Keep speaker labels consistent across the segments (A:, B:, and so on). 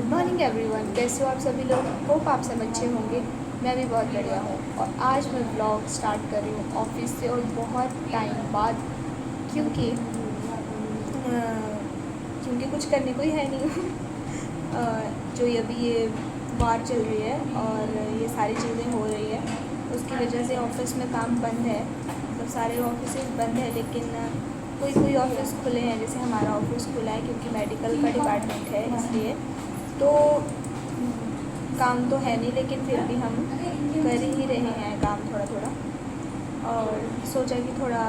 A: Morning everyone, कैसे हो आप सभी लोग। होप आप सब अच्छे होंगे। मैं भी बहुत बढ़िया हूँ और आज मैं ब्लॉग स्टार्ट कर रही हूँ ऑफिस से और बहुत टाइम बाद, क्योंकि क्योंकि कुछ करने को ही है नहीं। जो अभी ये वार चल रही है और ये सारी चीज़ें हो रही है, उसकी वजह से ऑफिस में काम बंद है। मतलब सारे ऑफिस बंद है, लेकिन कोई कोई ऑफिस खुले हैं। जैसे हमारा ऑफिस खुला है क्योंकि मेडिकल का डिपार्टमेंट है, इसलिए तो काम तो है नहीं, लेकिन फिर भी हम कर ही रहे हैं काम थोड़ा थोड़ा। और सोचा कि थोड़ा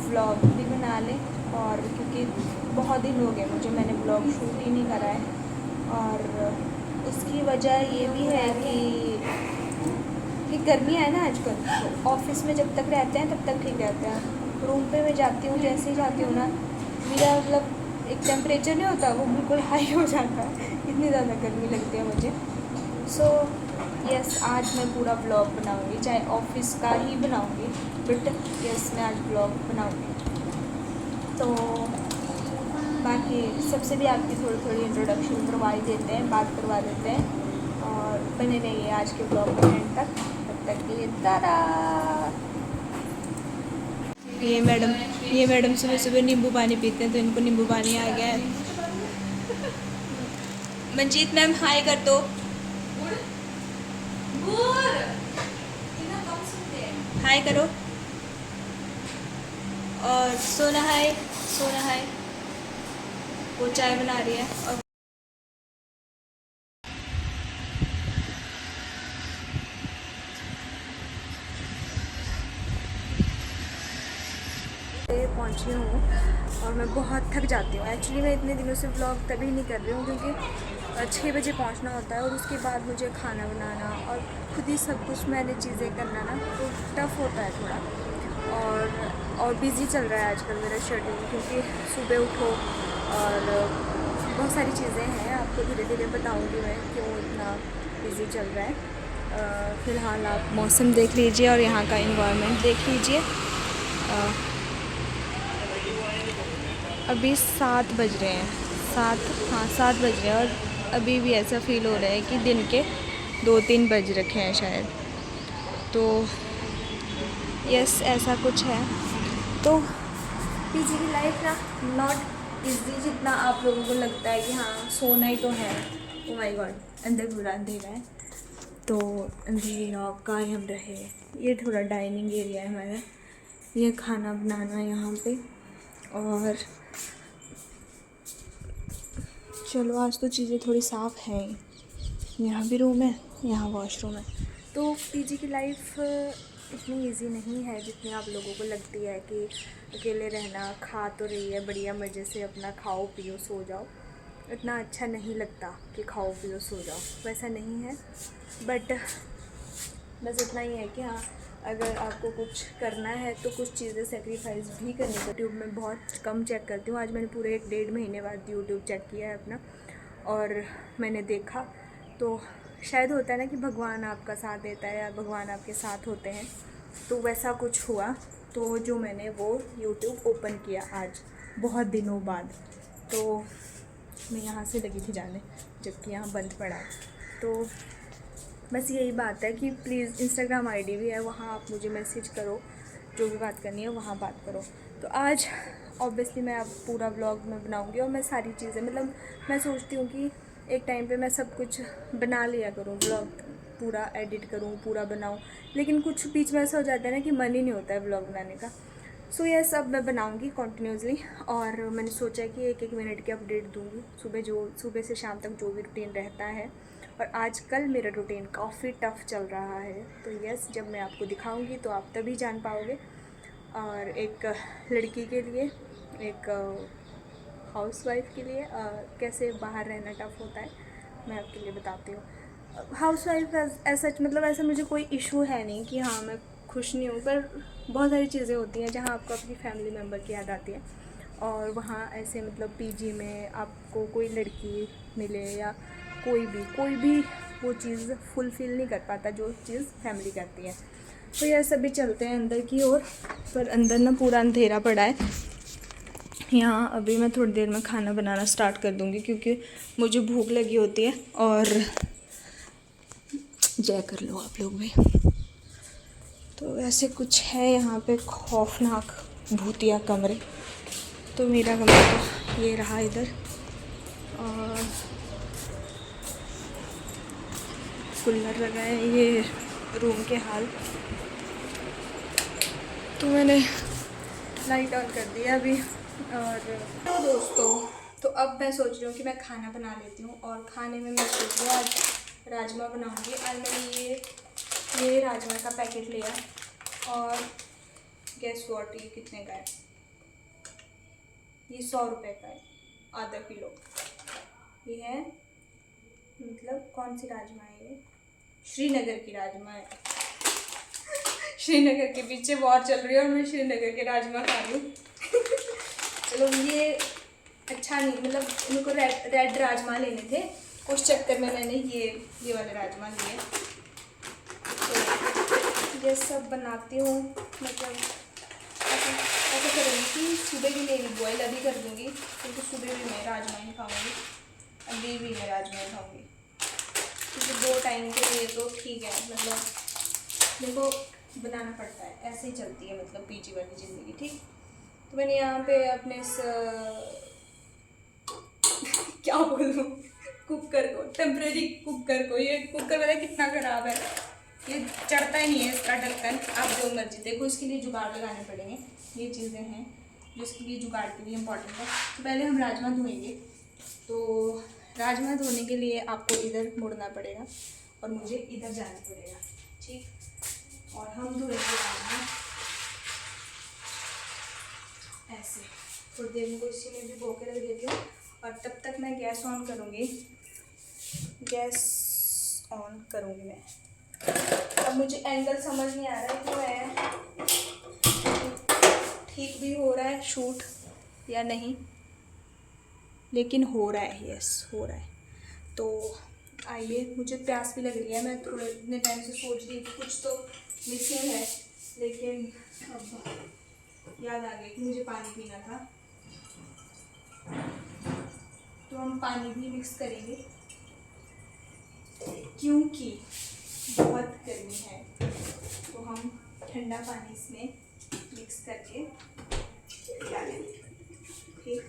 A: व्लॉग भी बना लें, और क्योंकि बहुत दिन हो गए मुझे, मैंने व्लॉग शूट ही नहीं करा है। और उसकी वजह ये भी है कि गर्मी है ना आजकल, तो ऑफिस में जब तक रहते हैं तब तक ठीक रहते हैं। रूम पे मैं जाती हूँ, जैसे ही जाती हूँ ना, मेरा मतलब एक टेम्परेचर नहीं होता, वो बिल्कुल हाई हो जाता है, इतनी ज़्यादा गर्मी लगती है मुझे। सो यस, आज मैं पूरा ब्लॉग बनाऊँगी, चाहे ऑफिस का ही बनाऊँगी, बट यस मैं आज ब्लॉग बनाऊँगी। तो बाकी सबसे भी आपकी थोड़ी थोड़ी इंट्रोडक्शन करवा ही देते हैं, बात करवा देते हैं, और बने रहिए आज के ब्लॉग के एंड तक। तब तक के लिए तारा। ये मैडम सुबह सुबह नींबू पानी पीते हैं, तो इनको नींबू पानी आ गया है। मंजीत मैम हाय कर दो। हाय करो। और सोना हाय। सोना हाय। वो चाय बना रही है। और पहुंची हूँ और मैं बहुत थक जाती हूँ। एक्चुअली मैं इतने दिनों से व्लॉग तभी नहीं कर रही हूँ क्योंकि 6 बजे पहुँचना होता है, और उसके बाद मुझे खाना बनाना और खुद ही सब कुछ मैंने चीज़ें करना ना, तो टफ़ होता है थोड़ा। और बिज़ी चल रहा है आजकल मेरा शेड्यूल, क्योंकि सुबह उठो और बहुत सारी चीज़ें हैं। आपको धीरे धीरे बताऊँगी मैं क्यों इतना बिज़ी चल रहा है। फ़िलहाल आप मौसम देख लीजिए और यहाँ का इन्वायरमेंट देख लीजिए। अभी 7 बज रहे हैं, 7 बज रहे हैं, और अभी भी ऐसा फ़ील हो रहा है कि दिन के 2-3 बज रखे हैं शायद। तो यस, ऐसा कुछ है। तो पीजी की लाइफ ना नॉट इजी जितना आप लोगों को लगता है कि हाँ सोना ही तो है। ओ माय गॉड, अंदर पूरा अंधेरा है, तो अंधेरा कायम रहे। ये थोड़ा डाइनिंग एरिया है हमारा, ये खाना बनाना यहाँ पे। और चलो आज तो चीज़ें थोड़ी साफ़ हैं। यहाँ भी रूम है, यहाँ वॉशरूम है। तो पीजी की लाइफ इतनी इजी नहीं है जितनी आप लोगों को लगती है कि अकेले रहना, खा तो रही है बढ़िया मज़े से, अपना खाओ पियो सो जाओ। इतना अच्छा नहीं लगता कि खाओ पियो सो जाओ, वैसा नहीं है। बट बस इतना ही है कि हाँ, अगर आपको कुछ करना है तो कुछ चीज़ें सेक्रीफाइस भी करनी पड़ती है। यूट्यूब में बहुत कम चेक करती हूँ। आज मैंने पूरे 1-1.5 महीने बाद यूट्यूब चेक किया है अपना, और मैंने देखा तो शायद होता है ना कि भगवान आपका साथ देता है या भगवान आपके साथ होते हैं, तो वैसा कुछ हुआ। तो जो मैंने वो यूट्यूब ओपन किया आज बहुत दिनों बाद, तो मैं यहाँ से लगी थी जाने, जबकि यहाँ बंद पड़ा है। तो बस यही बात है कि प्लीज़, इंस्टाग्राम आईडी भी है, वहाँ आप मुझे मैसेज करो, जो भी बात करनी है वहाँ बात करो। तो आज ऑब्वियसली मैं आप पूरा व्लॉग में बनाऊँगी, और मैं सारी चीज़ें मतलब मैं सोचती हूँ कि एक टाइम पे मैं सब कुछ बना लिया करूँ, व्लॉग पूरा एडिट करूँ, पूरा बनाऊँ, लेकिन कुछ बीच में ऐसा हो जाता है ना कि मन ही नहीं होता है व्लॉग बनाने का। सो ये सब मैं बनाऊँगी कॉन्टीन्यूसली, और मैंने सोचा है कि 1-1 मिनट की अपडेट दूँगी सुबह से शाम तक जो भी रूटीन रहता है। और आजकल मेरा रूटीन काफ़ी टफ़ चल रहा है, तो यस, जब मैं आपको दिखाऊंगी तो आप तभी जान पाओगे। और एक लड़की के लिए, एक हाउसवाइफ के लिए कैसे बाहर रहना टफ़ होता है, मैं आपके लिए बताती हूँ। हाउसवाइफ ऐसा मतलब ऐसा मुझे कोई इशू है नहीं कि हाँ मैं खुश नहीं हूँ, पर बहुत सारी चीज़ें होती हैं जहाँ आपको अपनी फैमिली मेम्बर की याद आती है। और वहाँ ऐसे मतलब पीजी में आपको कोई लड़की मिले या कोई भी वो चीज़ फुलफ़िल नहीं कर पाता जो चीज़ फैमिली करती है। तो यह सभी चलते हैं अंदर की ओर, पर अंदर ना पूरा अंधेरा पड़ा है, यहाँ अभी मैं थोड़ी देर में खाना बनाना स्टार्ट कर दूँगी क्योंकि मुझे भूख लगी होती है। और जय कर लो आप लोग भी। तो ऐसे कुछ है यहाँ पे खौफनाक भूतिया कमरे। तो मेरा कमरा तो ये रहा इधर, और कूलर लगा है, ये रूम के हाल। तो मैंने लाइट ऑन कर दिया अभी। और तो दोस्तों, तो अब मैं सोच रही हूँ कि मैं खाना बना लेती हूँ। और खाने में मैं सोच रही हूँ आज राजमा बनाऊँगी। आज मैंने ये राजमा का पैकेट लिया, और गैस वॉट ये कितने का है, ये 100 रुपये का है, आधा किलो। ये है, मतलब कौन सी राजमा है ये, श्रीनगर की राजमा है। श्रीनगर के पीछे वॉर चल रही है और मैं श्रीनगर के राजमा खा रही हूँ। चलो, ये अच्छा नहीं, मतलब मेरे को रेड राजमा लेने थे, उस चक्कर में मैंने ये वाले राजमा लिए। तो ये सब बनाती हूँ, मतलब ऐसा करूँगी कि सुबह भी मेरी बॉयल अभी कर दूँगी, क्योंकि सुबह भी मैं राजमा ही खाऊँगी, अभी भी मैं राजमा ही खाऊँगी, क्योंकि 2 टाइम के लिए तो ठीक है। मतलब मेरे को बनाना पड़ता है, ऐसे ही चलती है मतलब पीजी वाली ज़िंदगी, ठीक। तो मैंने यहाँ पे अपने क्या बोलूँ, कुकर को, टेम्परेरी कुकर को, ये कुकर वाला कितना ख़राब है, ये चढ़ता ही नहीं है इसका ढक्कन। आप जो मर्जी देखो, इसके लिए जुगाड़ लगाने पड़ेंगे। ये चीज़ें हैं जो इसके लिए जुगाड़ के लिए इम्पोर्टेंट है। तो पहले हम राजमा धोएंगे। तो राजमा धोने के लिए आपको इधर मुड़ना पड़ेगा और मुझे इधर जाना पड़ेगा, ठीक। और हम धोएंगे राजमा ऐसे। थोड़ी देर में इसी में भी भोके रख देती हूँ, और तब तक मैं गैस ऑन करूँगी। गैस ऑन करूँगी मैं। अब मुझे एंगल समझ नहीं आ रहा है क्यों है, ठीक भी हो रहा है शूट या नहीं, लेकिन हो रहा है, यस हो रहा है। तो आइए, मुझे प्यास भी लग रही है, मैं थोड़े इतने टाइम से सोच रही थी कुछ तो मिसिंग है, लेकिन अब याद आ गया कि मुझे पानी पीना था। तो हम पानी भी मिक्स करेंगे क्योंकि बहुत गर्मी है, तो हम ठंडा पानी इसमें मिक्स करके डालेंगे, ठीक।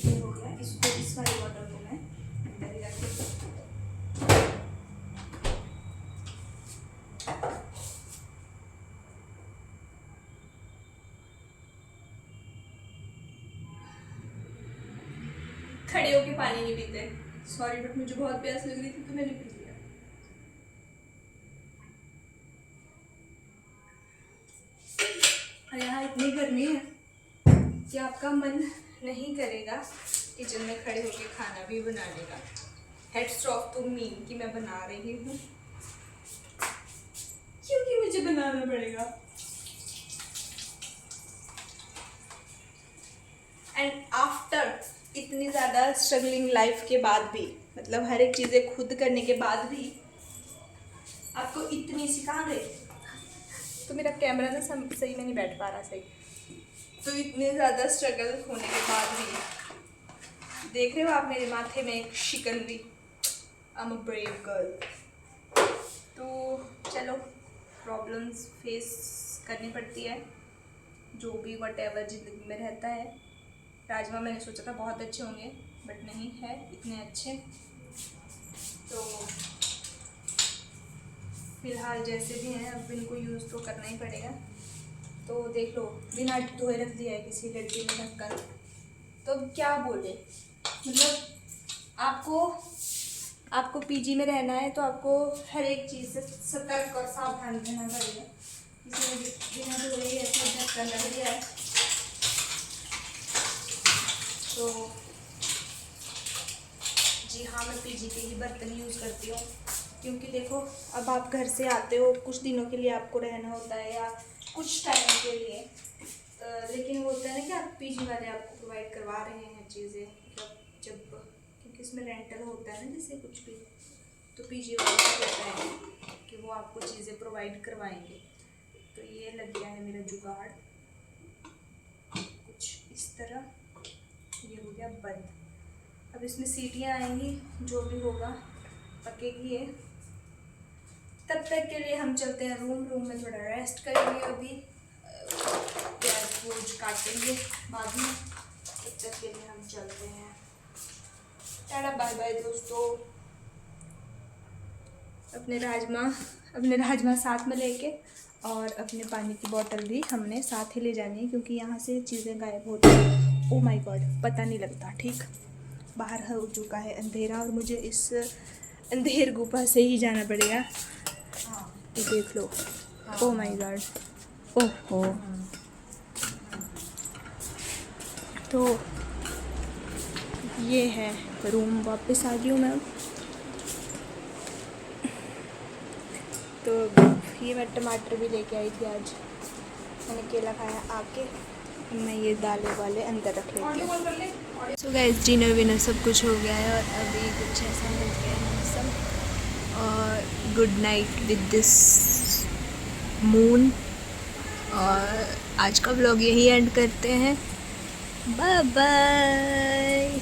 A: ये हो गया, इसको इस वाली बॉटल को मैं अंदर ही रख देती हूँ। खड़े होके पानी नहीं पीते, सॉरी, बट मुझे बहुत प्यास लग रही थी तो मैंने पी लिया। और यहाँ इतनी गर्मी है कि आपका मन नहीं करेगा किचन में खड़े होके खाना भी बनाने का। हेड्स ऑफ टू मी कि मैं बना रही हूँ क्योंकि मुझे बनाना पड़ेगा। एंड आफ्टर इतनी ज़्यादा स्ट्रगलिंग लाइफ के बाद भी, मतलब हर एक चीज़ें खुद करने के बाद भी आपको इतनी सिखा गए। तो मेरा कैमरा ना सही में नहीं बैठ पा रहा सही। तो इतने ज़्यादा स्ट्रगल होने के बाद भी देख रहे हो आप मेरे माथे में एक शिकन भी। I am a brave girl. तो चलो, प्रॉब्लम्स फेस करनी पड़ती है, जो भी वट एवर ज़िंदगी में रहता है। राजमा मैंने सोचा था बहुत अच्छे होंगे, बट नहीं है इतने अच्छे। तो फिलहाल जैसे भी हैं, अब इनको यूज़ तो करना ही पड़ेगा। तो देख लो, बिना धोए रख दिया है किसी लड़की ने ढक्कन, तो अब क्या बोले। मतलब आपको पीजी में रहना है तो आपको हर एक चीज़ से सतर्क और सावधान रहना पड़ेगा। इसमें बिना धोए ऐसा ढक्कन रख दिया है, तो जी हाँ, मैं पीजी के ही बर्तन यूज़ करती हूँ। क्योंकि देखो, अब आप घर से आते हो, कुछ दिनों के लिए आपको रहना होता है या कुछ टाइम के लिए, लेकिन वो होता है ना कि आप पीजी वाले आपको प्रोवाइड करवा रहे हैं चीज़ें, मतलब जब, क्योंकि इसमें रेंटल होता है ना जैसे कुछ भी, तो पीजी वाले को होता है कि वो आपको चीज़ें प्रोवाइड करवाएंगे। तो ये लग गया है मेरा जुगाड़ कुछ इस तरह, ये हो गया बंद। अब इसमें सीटियाँ आएंगी, जो भी होगा पकेगी ये। तब तक के लिए हम चलते हैं रूम में थोड़ा रेस्ट करेंगे। अभी प्याज वोज काटेंगे बाद में, तब तक के लिए हम चलते हैं। टाटा बाय बाय दोस्तों। अपने राजमा साथ में लेके और अपने पानी की बोतल भी हमने साथ ही ले जानी है, क्योंकि यहाँ से चीज़ें गायब होती हैं। ओ माय गॉड, पता नहीं लगता। ठीक, बाहर हो चुका है अंधेरा और मुझे इस अंधेर गुफा से ही जाना पड़ेगा। ये देख लो। ओ माय गॉड, ओहो। तो ये है रूम, वापस आ गई हूँ मैं। तो ये मैं टमाटर भी लेके आई थी आज, मैंने केला खाया आके। मैं ये दालें वाले अंदर रख लेती हूँ। सो गाइस, डिनर विनर सब कुछ हो गया है और अभी कुछ ऐसा हो गया है मौसम। और good night with this moon. और आज का व्लॉग यही एंड करते हैं। Bye bye.